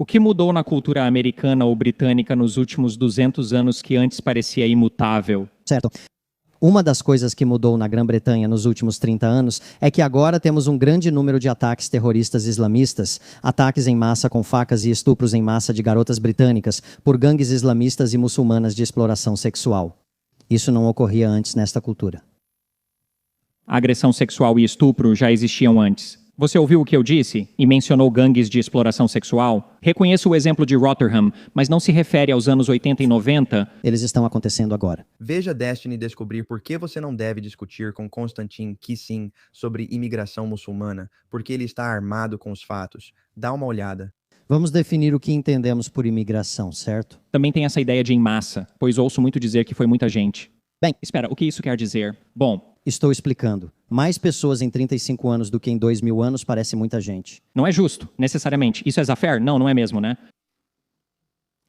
O que mudou na cultura americana ou britânica nos últimos 200 anos que antes parecia imutável? Certo. Uma das coisas que mudou na Grã-Bretanha nos últimos 30 anos é que agora temos um grande número de ataques terroristas islamistas, ataques em massa com facas e estupros em massa de garotas britânicas por gangues islamistas e muçulmanas de exploração sexual. Isso não ocorria antes nesta cultura. A agressão sexual e estupro já existiam antes. Você ouviu o que eu disse e mencionou gangues de exploração sexual? Reconheço o exemplo de Rotherham, mas não se refere aos anos 80 e 90. Eles estão acontecendo agora. Veja Destiny descobrir por que você não deve discutir com Konstantin Kisin sobre imigração muçulmana, porque ele está armado com os fatos. Dá uma olhada. Vamos definir o que entendemos por imigração, certo? Também tem essa ideia de em massa, pois ouço muito dizer que foi muita gente. Bem, Espera, o que isso quer dizer? Bom, estou explicando. Mais pessoas em 35 anos do que em 2000 anos parece muita gente. não é justo, necessariamente. Isso é Zafer? Não, não é mesmo, né?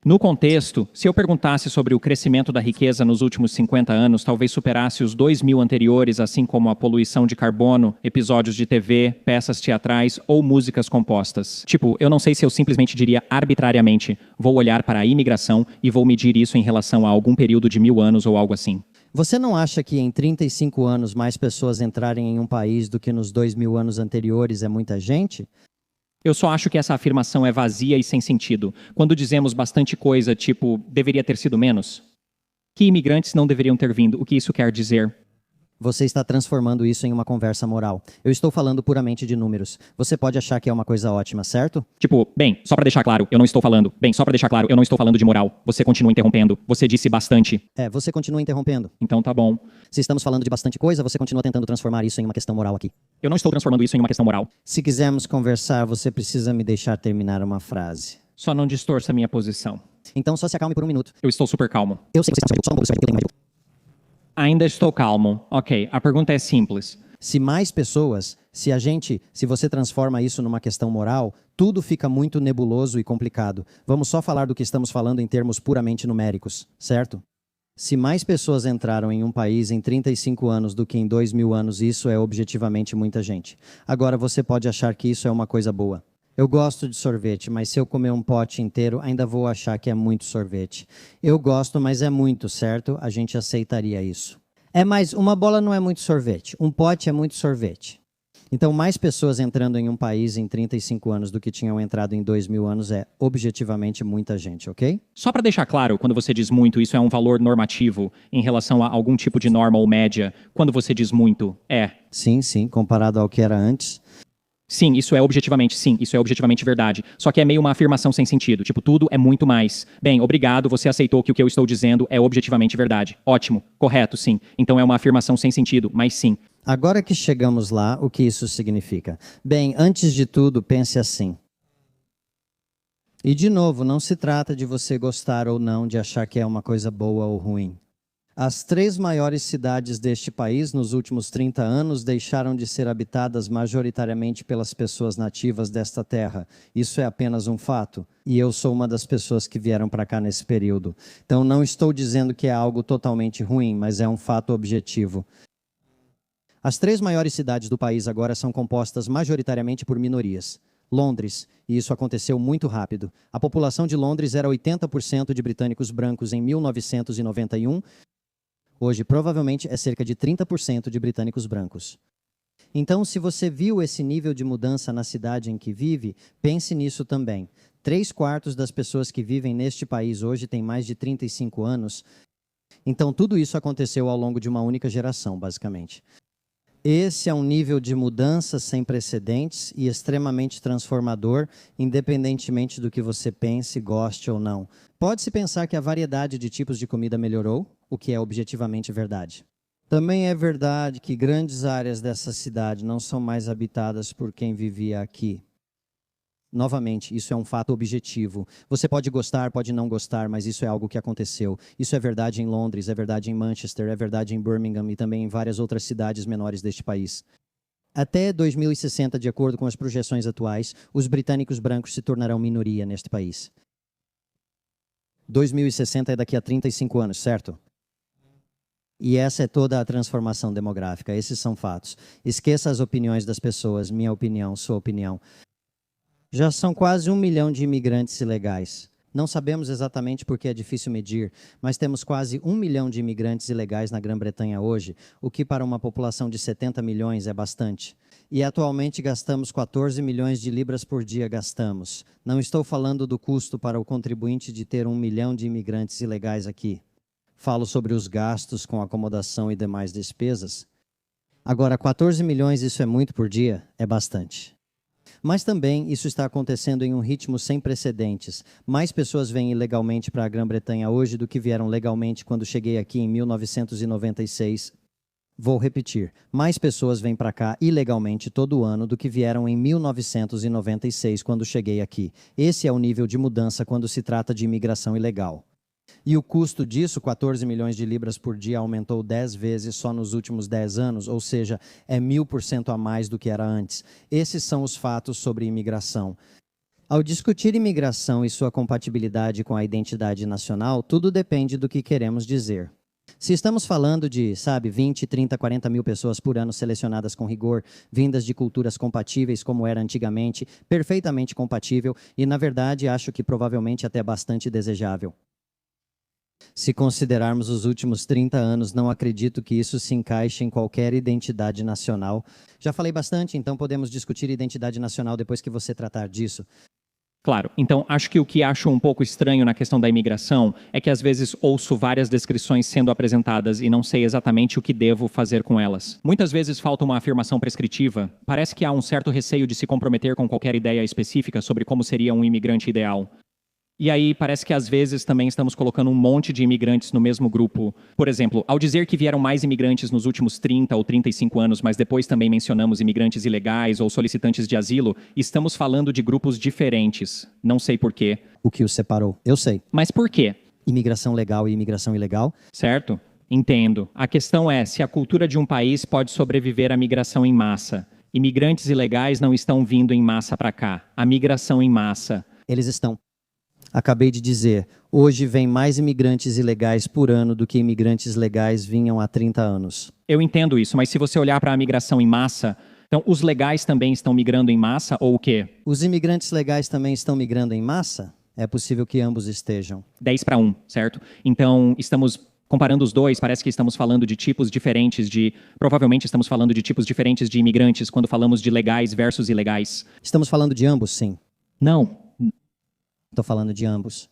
No contexto, se eu perguntasse sobre o crescimento da riqueza nos últimos 50 anos, talvez superasse os 2000 anteriores, assim como a poluição de carbono, episódios de TV, peças teatrais ou músicas compostas. Tipo, eu não sei se eu simplesmente diria arbitrariamente, vou olhar para a imigração e vou medir isso em relação a algum período de 1000 anos ou algo assim. Você não acha que em 35 anos mais pessoas entrarem em um país do que nos 2000 anos anteriores é muita gente? Eu só acho que essa afirmação é vazia e sem sentido. Quando dizemos bastante coisa, tipo, deveria ter sido menos? Que imigrantes não deveriam ter vindo? O que isso quer dizer? Você está transformando isso em uma conversa moral. Eu estou falando puramente de números. Você pode achar que é uma coisa ótima, certo? Tipo, bem, só pra deixar claro, eu não estou falando. Bem, só pra deixar claro, eu não estou falando de moral. Você continua interrompendo. Você disse bastante. Você continua interrompendo. Então tá bom. Se estamos falando de bastante coisa, você continua tentando transformar isso em uma questão moral aqui. Eu não estou transformando isso em uma questão moral. Se quisermos conversar, você precisa me deixar terminar uma frase. Só não distorça minha posição. Então só se acalme por um minuto. Eu estou super calmo. Eu sei que você está só um pouco, eu tenho mais. Ainda estou calmo. Ok, a pergunta é simples. Se mais pessoas, se você transforma isso numa questão moral, tudo fica muito nebuloso e complicado. Vamos só falar do que estamos falando em termos puramente numéricos, certo? Se mais pessoas entraram em um país em 35 anos do que em 2000 anos, isso é objetivamente muita gente. Agora você pode achar que isso é uma coisa boa. Eu gosto de sorvete, mas se eu comer um pote inteiro, ainda vou achar que é muito sorvete. Eu gosto, mas é muito, certo? A gente aceitaria isso. Mas uma bola não é muito sorvete. Um pote é muito sorvete. Então, mais pessoas entrando em um país em 35 anos do que tinham entrado em 2000 anos é objetivamente muita gente, ok? Só pra deixar claro, quando você diz muito, isso é um valor normativo em relação a algum tipo de norma ou média. Quando você diz muito, é. Sim, comparado ao que era antes. Sim, isso é objetivamente verdade. Só que é meio uma afirmação sem sentido. Tipo, tudo é muito mais. Bem, obrigado, você aceitou que o que eu estou dizendo é objetivamente verdade. Ótimo, correto, sim. Então é uma afirmação sem sentido, mas sim. Agora que chegamos lá, o que isso significa? Bem, antes de tudo, pense assim. E de novo, não se trata de você gostar ou não, de achar que é uma coisa boa ou ruim. As 3 maiores cidades deste país nos últimos 30 anos deixaram de ser habitadas majoritariamente pelas pessoas nativas desta terra. Isso é apenas um fato. E eu sou uma das pessoas que vieram para cá nesse período. Então não estou dizendo que é algo totalmente ruim, mas é um fato objetivo. As 3 maiores cidades do país agora são compostas majoritariamente por minorias. Londres, e isso aconteceu muito rápido. A população de Londres era 80% de britânicos brancos em 1991. Hoje, provavelmente, é cerca de 30% de britânicos brancos. Então, se você viu esse nível de mudança na cidade em que vive, pense nisso também. 3/4 das pessoas que vivem neste país hoje têm mais de 35 anos. Então, tudo isso aconteceu ao longo de uma única geração, basicamente. Esse é um nível de mudança sem precedentes e extremamente transformador, independentemente do que você pense, goste ou não. Pode-se pensar que a variedade de tipos de comida melhorou, o que é objetivamente verdade. Também é verdade que grandes áreas dessa cidade não são mais habitadas por quem vivia aqui. Novamente, isso é um fato objetivo. Você pode gostar, pode não gostar, mas isso é algo que aconteceu. Isso é verdade em Londres, é verdade em Manchester, é verdade em Birmingham e também em várias outras cidades menores deste país. Até 2060, de acordo com as projeções atuais, os britânicos brancos se tornarão minoria neste país. 2060 é daqui a 35 anos, certo? E essa é toda a transformação demográfica, esses são fatos. Esqueça as opiniões das pessoas, minha opinião, sua opinião. Já são quase 1 milhão de imigrantes ilegais. Não sabemos exatamente porque é difícil medir, mas temos quase 1 milhão de imigrantes ilegais na Grã-Bretanha hoje, o que para uma população de 70 milhões é bastante. E atualmente gastamos 14 milhões de libras por dia gastamos. Não estou falando do custo para o contribuinte de ter 1 milhão de imigrantes ilegais aqui. Falo sobre os gastos com acomodação e demais despesas. Agora, 14 milhões, isso é muito por dia? É bastante. Mas também isso está acontecendo em um ritmo sem precedentes. Mais pessoas vêm ilegalmente para a Grã-Bretanha hoje do que vieram legalmente quando cheguei aqui em 1996. Vou repetir, mais pessoas vêm para cá ilegalmente todo ano do que vieram em 1996 quando cheguei aqui. Esse é o nível de mudança quando se trata de imigração ilegal. E o custo disso, 14 milhões de libras por dia, aumentou 10 vezes só nos últimos 10 anos, ou seja, é 1000% a mais do que era antes. Esses são os fatos sobre imigração. Ao discutir imigração e sua compatibilidade com a identidade nacional, tudo depende do que queremos dizer. Se estamos falando de, 20, 30, 40 mil pessoas por ano selecionadas com rigor, vindas de culturas compatíveis como era antigamente, perfeitamente compatível e, na verdade, acho que provavelmente até bastante desejável. Se considerarmos os últimos 30 anos, não acredito que isso se encaixe em qualquer identidade nacional. Já falei bastante, então podemos discutir identidade nacional depois que você tratar disso. Claro, então acho que o que acho um pouco estranho na questão da imigração é que às vezes ouço várias descrições sendo apresentadas e não sei exatamente o que devo fazer com elas. Muitas vezes falta uma afirmação prescritiva. Parece que há um certo receio de se comprometer com qualquer ideia específica sobre como seria um imigrante ideal. E aí parece que às vezes também estamos colocando um monte de imigrantes no mesmo grupo. Por exemplo, ao dizer que vieram mais imigrantes nos últimos 30 ou 35 anos, mas depois também mencionamos imigrantes ilegais ou solicitantes de asilo, estamos falando de grupos diferentes. Não sei por quê. O que os separou? Eu sei. Mas por quê? Imigração legal e imigração ilegal? Certo? Entendo. A questão é se a cultura de um país pode sobreviver à migração em massa. Imigrantes ilegais não estão vindo em massa para cá. A migração em massa. Eles estão. Acabei de dizer, hoje vem mais imigrantes ilegais por ano do que imigrantes legais vinham há 30 anos. Eu entendo isso, mas se você olhar para a migração em massa, então os legais também estão migrando em massa ou o quê? Os imigrantes legais também estão migrando em massa? É possível que ambos estejam. 10-1, certo? Então, estamos comparando os dois, parece que estamos falando de tipos diferentes provavelmente estamos falando de tipos diferentes de imigrantes quando falamos de legais versus ilegais. Estamos falando de ambos, sim. Não. Estou falando de ambos.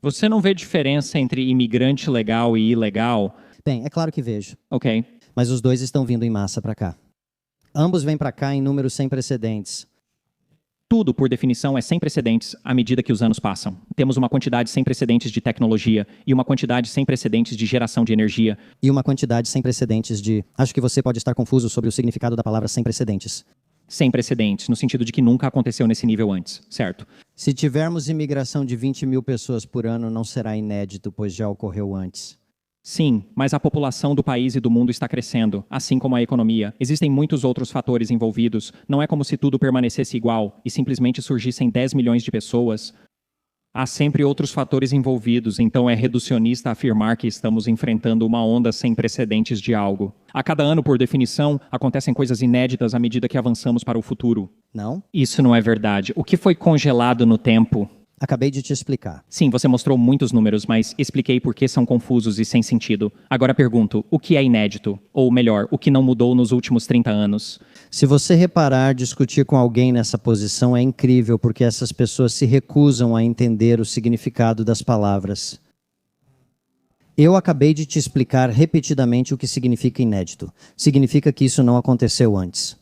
Você não vê diferença entre imigrante legal e ilegal? Bem, é claro que vejo. Ok. Mas os dois estão vindo em massa para cá. Ambos vêm para cá em números sem precedentes. Tudo, por definição, é sem precedentes à medida que os anos passam. Temos uma quantidade sem precedentes de tecnologia e uma quantidade sem precedentes de geração de energia. E uma quantidade sem precedentes de... Acho que você pode estar confuso sobre o significado da palavra sem precedentes. Sem precedentes, no sentido de que nunca aconteceu nesse nível antes, certo? Se tivermos imigração de 20 mil pessoas por ano, não será inédito, pois já ocorreu antes. Sim, mas a população do país e do mundo está crescendo, assim como a economia. Existem muitos outros fatores envolvidos. Não é como se tudo permanecesse igual e simplesmente surgissem 10 milhões de pessoas. Há sempre outros fatores envolvidos, então é reducionista afirmar que estamos enfrentando uma onda sem precedentes de algo. A cada ano, por definição, acontecem coisas inéditas à medida que avançamos para o futuro. Não? Isso não é verdade. O que foi congelado no tempo? Acabei de te explicar. Sim, você mostrou muitos números, mas expliquei por que são confusos e sem sentido. Agora pergunto, o que é inédito? Ou melhor, o que não mudou nos últimos 30 anos? Se você reparar, discutir com alguém nessa posição é incrível, porque essas pessoas se recusam a entender o significado das palavras. Eu acabei de te explicar repetidamente o que significa inédito. Significa que isso não aconteceu antes.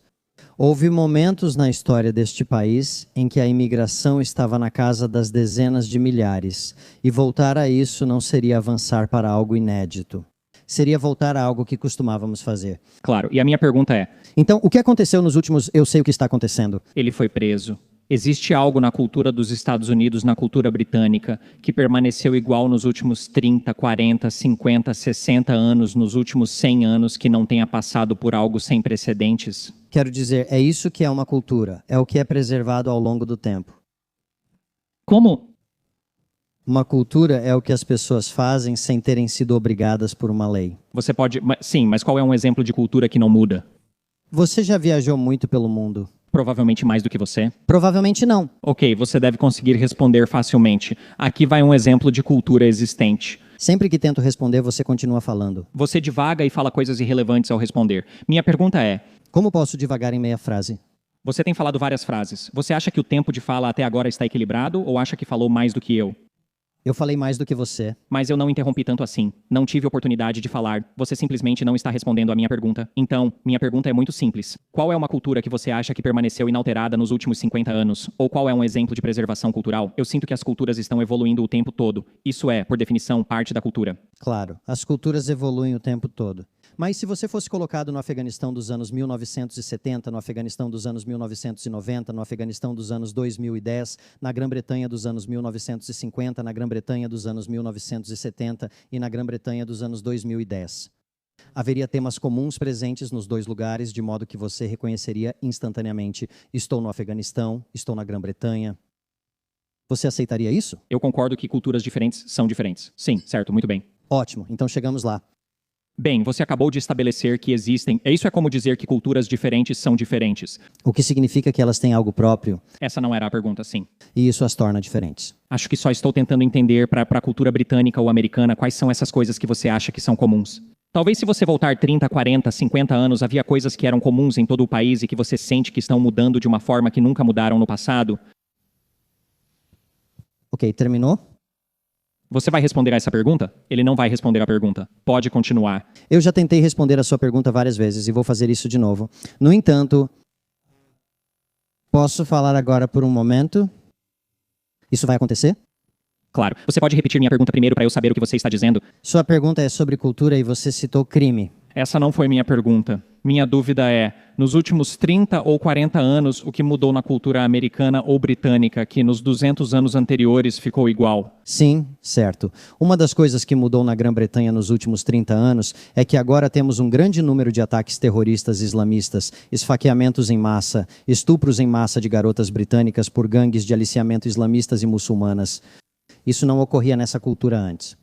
Houve momentos na história deste país em que a imigração estava na casa das dezenas de milhares, e voltar a isso não seria avançar para algo inédito. Seria voltar a algo que costumávamos fazer. Claro, e a minha pergunta é... Então, o que aconteceu nos últimos... Eu sei o que está acontecendo. Ele foi preso. Existe algo na cultura dos Estados Unidos, na cultura britânica, que permaneceu igual nos últimos 30, 40, 50, 60 anos, nos últimos 100 anos, que não tenha passado por algo sem precedentes? Quero dizer, é isso que é uma cultura. É o que é preservado ao longo do tempo. Como? Uma cultura é o que as pessoas fazem sem terem sido obrigadas por uma lei. Você pode... Sim, mas qual é um exemplo de cultura que não muda? Você já viajou muito pelo mundo. Provavelmente mais do que você. Provavelmente não. Ok, você deve conseguir responder facilmente. Aqui vai um exemplo de cultura existente. Sempre que tento responder, você continua falando. Você divaga e fala coisas irrelevantes ao responder. Minha pergunta é: Como posso devagar em meia frase? você tem falado várias frases. Você acha que o tempo de fala até agora está equilibrado ou acha que falou mais do que eu? Eu falei mais do que você. Mas eu não interrompi tanto assim. Não tive oportunidade de falar. Você simplesmente não está respondendo a minha pergunta. Então, minha pergunta é muito simples. Qual é uma cultura que você acha que permaneceu inalterada nos últimos 50 anos? Ou qual é um exemplo de preservação cultural? Eu sinto que as culturas estão evoluindo o tempo todo. Isso é, por definição, parte da cultura. Claro, as culturas evoluem o tempo todo. Mas se você fosse colocado no Afeganistão dos anos 1970, no Afeganistão dos anos 1990, no Afeganistão dos anos 2010, na Grã-Bretanha dos anos 1950, na Grã-Bretanha dos anos 1970 e na Grã-Bretanha dos anos 2010. Haveria temas comuns presentes nos dois lugares, de modo que você reconheceria instantaneamente: estou no Afeganistão, estou na Grã-Bretanha. Você aceitaria isso? Eu concordo que culturas diferentes são diferentes. Sim, certo, muito bem. Ótimo, então chegamos lá. Bem, você acabou de estabelecer que existem. Isso é como dizer que culturas diferentes são diferentes. O que significa que elas têm algo próprio, Essa não era a pergunta, sim. e isso as torna diferentes. Acho que só estou tentando entender para a cultura britânica ou americana quais são essas coisas que você acha que são comuns. Talvez se você voltar 30, 40, 50 anos, havia coisas que eram comuns em todo o país e que você sente que estão mudando de uma forma que nunca mudaram no passado. Ok, terminou? Você vai responder a essa pergunta? Ele não vai responder a pergunta. Pode continuar. Eu já tentei responder a sua pergunta várias vezes e vou fazer isso de novo. No entanto, posso falar agora por um momento? Isso vai acontecer? Claro. Você pode repetir minha pergunta primeiro para eu saber o que você está dizendo? Sua pergunta é sobre cultura e você citou crime. Essa não foi minha pergunta. Minha dúvida é, nos últimos 30 ou 40 anos, o que mudou na cultura americana ou britânica que nos 200 anos anteriores ficou igual? Sim, certo. Uma das coisas que mudou na Grã-Bretanha nos últimos 30 anos é que agora temos um grande número de ataques terroristas islamistas, esfaqueamentos em massa, estupros em massa de garotas britânicas por gangues de aliciamento islamistas e muçulmanas. Isso não ocorria nessa cultura antes.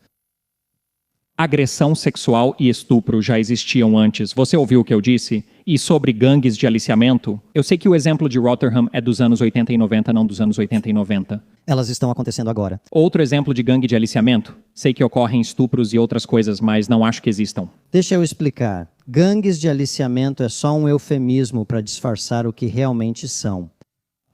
Agressão sexual e estupro já existiam antes. Você ouviu o que eu disse? E sobre gangues de aliciamento? Eu sei que o exemplo de Rotherham é dos anos 80 e 90, não dos anos 80 e 90. Elas estão acontecendo agora. Outro exemplo de gangue de aliciamento? Sei que ocorrem estupros e outras coisas, mas não acho que existam. Deixa eu explicar. Gangues de aliciamento é só um eufemismo para disfarçar o que realmente são.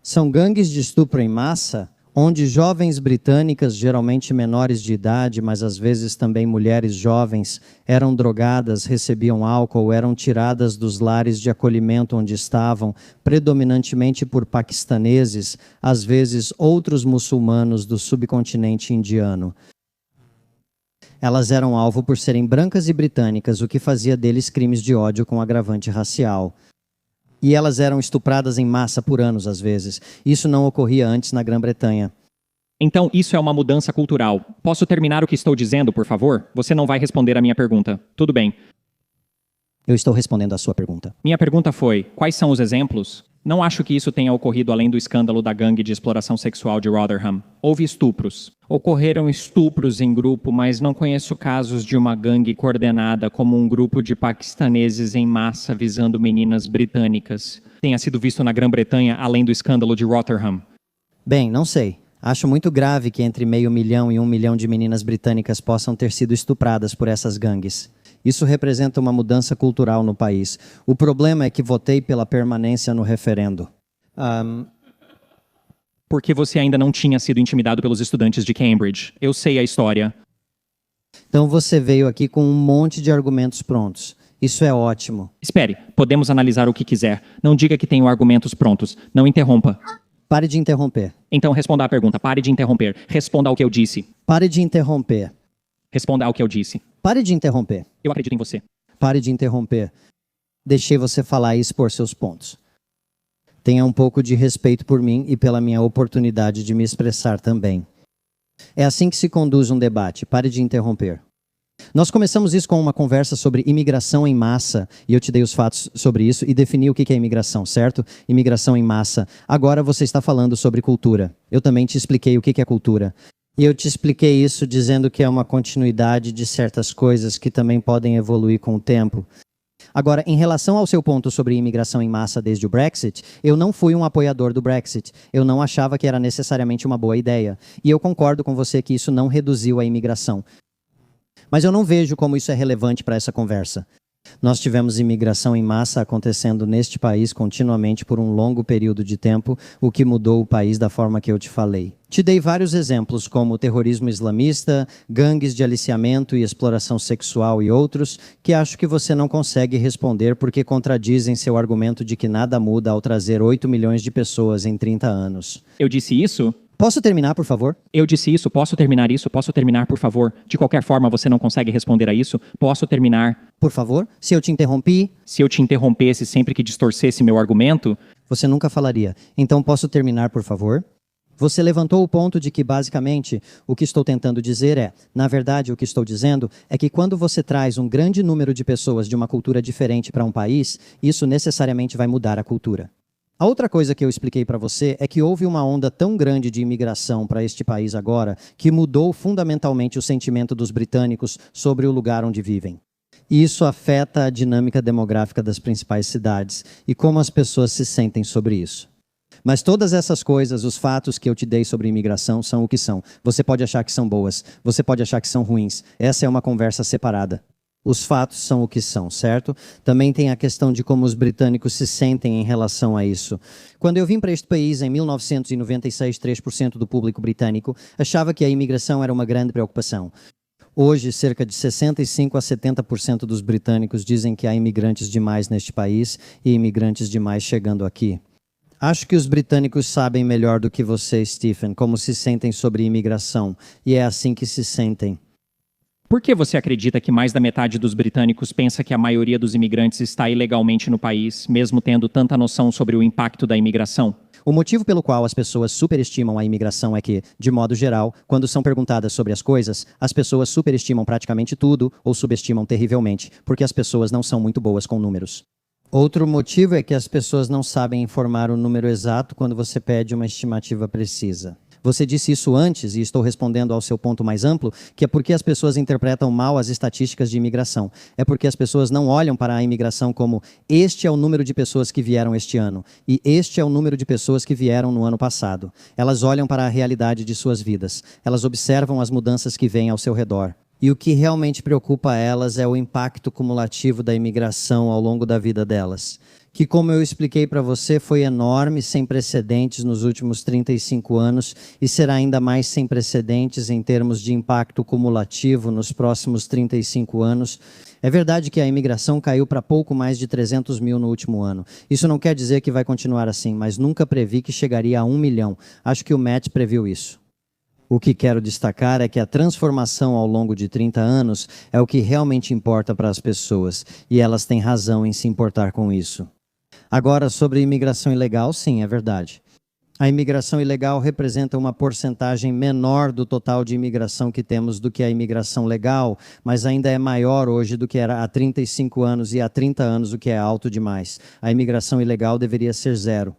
São gangues de estupro em massa onde jovens britânicas, geralmente menores de idade, mas às vezes também mulheres jovens, eram drogadas, recebiam álcool, eram tiradas dos lares de acolhimento onde estavam, predominantemente por paquistaneses, às vezes outros muçulmanos do subcontinente indiano. Elas eram alvo por serem brancas e britânicas, o que fazia deles crimes de ódio com agravante racial. E elas eram estupradas em massa por anos, às vezes. Isso não ocorria antes na Grã-Bretanha. Então, isso é uma mudança cultural. Posso terminar o que estou dizendo, por favor? Você não vai responder a minha pergunta. Tudo bem. Eu estou respondendo a sua pergunta. Minha pergunta foi: quais são os exemplos? Não acho que isso tenha ocorrido além do escândalo da gangue de exploração sexual de Rotherham. Houve estupros. Ocorreram estupros em grupo, mas não conheço casos de uma gangue coordenada como um grupo de paquistaneses em massa visando meninas britânicas. Tenha sido visto na Grã-Bretanha além do escândalo de Rotherham. Bem, não sei. Acho muito grave que entre 500 mil e 1 milhão de meninas britânicas possam ter sido estupradas por essas gangues. Isso representa uma mudança cultural no país. O problema é que votei pela permanência no referendo. Porque você ainda não tinha sido intimidado pelos estudantes de Cambridge. Eu sei a história. Então você veio aqui com um monte de argumentos prontos. Isso é ótimo. Espere, podemos analisar o que quiser. Não diga que tenho argumentos prontos. Não interrompa. Pare de interromper. Então responda à pergunta. Pare de interromper. Responda ao que eu disse. Pare de interromper. Responda ao que eu disse. Pare de interromper. Eu acredito em você. Pare de interromper. Deixei você falar e expor seus pontos. Tenha um pouco de respeito por mim e pela minha oportunidade de me expressar também. É assim que se conduz um debate. Pare de interromper. Nós começamos isso com uma conversa sobre imigração em massa, e eu te dei os fatos sobre isso e defini o que é imigração, certo? Imigração em massa. Agora você está falando sobre cultura. Eu também te expliquei o que é cultura. E eu te expliquei isso dizendo que é uma continuidade de certas coisas que também podem evoluir com o tempo. Agora, em relação ao seu ponto sobre imigração em massa desde o Brexit, eu não fui um apoiador do Brexit. Eu não achava que era necessariamente uma boa ideia. E eu concordo com você que isso não reduziu a imigração. Mas eu não vejo como isso é relevante para essa conversa. Nós tivemos imigração em massa acontecendo neste país continuamente por um longo período de tempo, o que mudou o país da forma que eu te falei. Te dei vários exemplos, como terrorismo islamista, gangues de aliciamento e exploração sexual e outros, que acho que você não consegue responder porque contradizem seu argumento de que nada muda ao trazer 8 milhões de pessoas em 30 anos. Eu disse isso? Posso terminar, por favor? Eu disse isso, posso terminar isso, posso terminar, por favor. De qualquer forma, você não consegue responder a isso. Posso terminar. Por favor? Se eu te interrompi, Se eu te interrompesse sempre que distorcesse meu argumento, você nunca falaria. Então posso terminar, por favor? Você levantou o ponto de que, basicamente, o que estou tentando dizer é, na verdade, o que estou dizendo é que quando você traz um grande número de pessoas de uma cultura diferente para um país, isso necessariamente vai mudar a cultura. A outra coisa que eu expliquei para você é que houve uma onda tão grande de imigração para este país agora que mudou fundamentalmente o sentimento dos britânicos sobre o lugar onde vivem. E isso afeta a dinâmica demográfica das principais cidades e como as pessoas se sentem sobre isso. Mas todas essas coisas, os fatos que eu te dei sobre imigração são o que são. Você pode achar que são boas, você pode achar que são ruins. Essa é uma conversa separada. Os fatos são o que são, certo? Também tem a questão de como os britânicos se sentem em relação a isso. Quando eu vim para este país em 1996, 3% do público britânico achava que a imigração era uma grande preocupação. Hoje, cerca de 65 a 70% dos britânicos dizem que há imigrantes demais neste país e imigrantes demais chegando aqui. Acho que os britânicos sabem melhor do que você, Stephen, como se sentem sobre imigração, e é assim que se sentem. por que você acredita que mais da metade dos britânicos pensa que a maioria dos imigrantes está ilegalmente no país, mesmo tendo tanta noção sobre o impacto da imigração? O motivo pelo qual as pessoas superestimam a imigração é que, de modo geral, quando são perguntadas sobre as coisas, as pessoas superestimam praticamente tudo ou subestimam terrivelmente, porque as pessoas não são muito boas com números. Outro motivo é que as pessoas não sabem informar o número exato quando você pede uma estimativa precisa. Você disse isso antes, e estou respondendo ao seu ponto mais amplo, que é porque as pessoas interpretam mal as estatísticas de imigração. É porque as pessoas não olham para a imigração como este é o número de pessoas que vieram este ano, e este é o número de pessoas que vieram no ano passado. Elas olham para a realidade de suas vidas. Elas observam as mudanças que vêm ao seu redor. E o que realmente preocupa elas é o impacto cumulativo da imigração ao longo da vida delas, que, como eu expliquei para você, foi enorme, sem precedentes nos últimos 35 anos e será ainda mais sem precedentes em termos de impacto cumulativo nos próximos 35 anos. É verdade que a imigração caiu para pouco mais de 300 mil no último ano. Isso não quer dizer que vai continuar assim, mas nunca previ que chegaria a 1 milhão. Acho que o Matt previu isso. O que quero destacar é que a transformação ao longo de 30 anos é o que realmente importa para as pessoas, e elas têm razão em se importar com isso. Agora, sobre imigração ilegal, sim, é verdade. A imigração ilegal representa uma porcentagem menor do total de imigração que temos do que a imigração legal, mas ainda é maior hoje do que era há 35 anos e há 30 anos, o que é alto demais. A imigração ilegal deveria ser zero.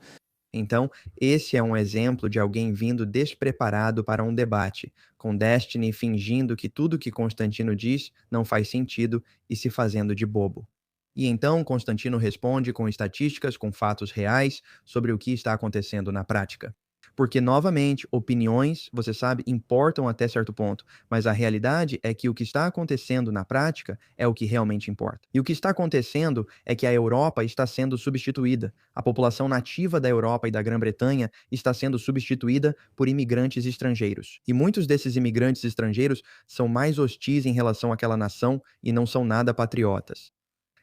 Então, esse é um exemplo de alguém vindo despreparado para um debate, com Destiny fingindo que tudo que Constantino diz não faz sentido e se fazendo de bobo. E então Constantino responde com estatísticas, com fatos reais sobre o que está acontecendo na prática. Porque, novamente, opiniões, você sabe, importam até certo ponto, mas a realidade é que o que está acontecendo na prática é o que realmente importa. E o que está acontecendo é que a Europa está sendo substituída. A população nativa da Europa e da Grã-Bretanha está sendo substituída por imigrantes estrangeiros. E muitos desses imigrantes estrangeiros são mais hostis em relação àquela nação e não são nada patriotas.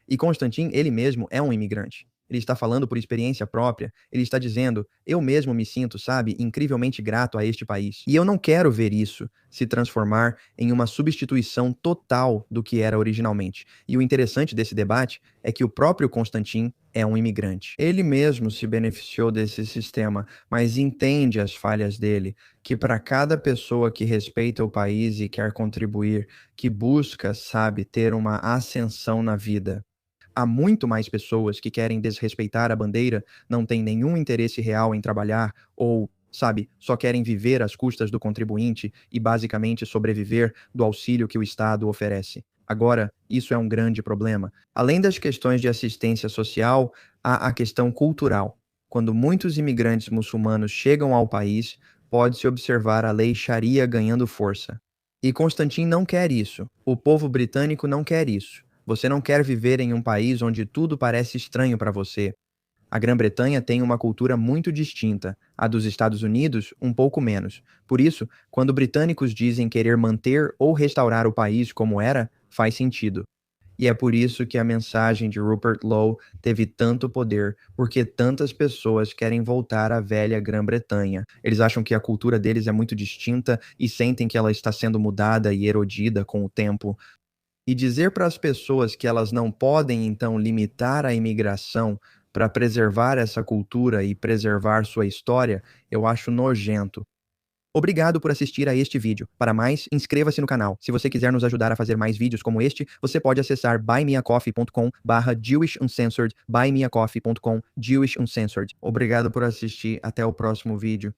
E Constantin, ele mesmo, é um imigrante. Ele está falando por experiência própria. Ele está dizendo, eu mesmo me sinto, sabe, incrivelmente grato a este país. E eu não quero ver isso se transformar em uma substituição total do que era originalmente. E o interessante desse debate é que o próprio Constantin é um imigrante. Ele mesmo se beneficiou desse sistema, mas entende as falhas dele, que para cada pessoa que respeita o país e quer contribuir, que busca, sabe, ter uma ascensão na vida, há muito mais pessoas que querem desrespeitar a bandeira, não têm nenhum interesse real em trabalhar ou, sabe, só querem viver às custas do contribuinte e basicamente sobreviver do auxílio que o Estado oferece. Agora, isso é um grande problema. Além das questões de assistência social, há a questão cultural. Quando muitos imigrantes muçulmanos chegam ao país, pode-se observar a lei Sharia ganhando força. E Constantin não quer isso. O povo britânico não quer isso. Você não quer viver em um país onde tudo parece estranho para você. A Grã-Bretanha tem uma cultura muito distinta, a dos Estados Unidos, um pouco menos. Por isso, quando britânicos dizem querer manter ou restaurar o país como era, faz sentido. E é por isso que a mensagem de Rupert Lowe teve tanto poder, porque tantas pessoas querem voltar à velha Grã-Bretanha. Eles acham que a cultura deles é muito distinta e sentem que ela está sendo mudada e erodida com o tempo. E dizer para as pessoas que elas não podem, então, limitar a imigração para preservar essa cultura e preservar sua história, eu acho nojento. Obrigado por assistir a este vídeo. Para mais, inscreva-se no canal. Se você quiser nos ajudar a fazer mais vídeos como este, você pode acessar buymeacoffee.com/JewishUncensored, buymeacoffee.com/JewishUncensored. Obrigado por assistir. Até o próximo vídeo.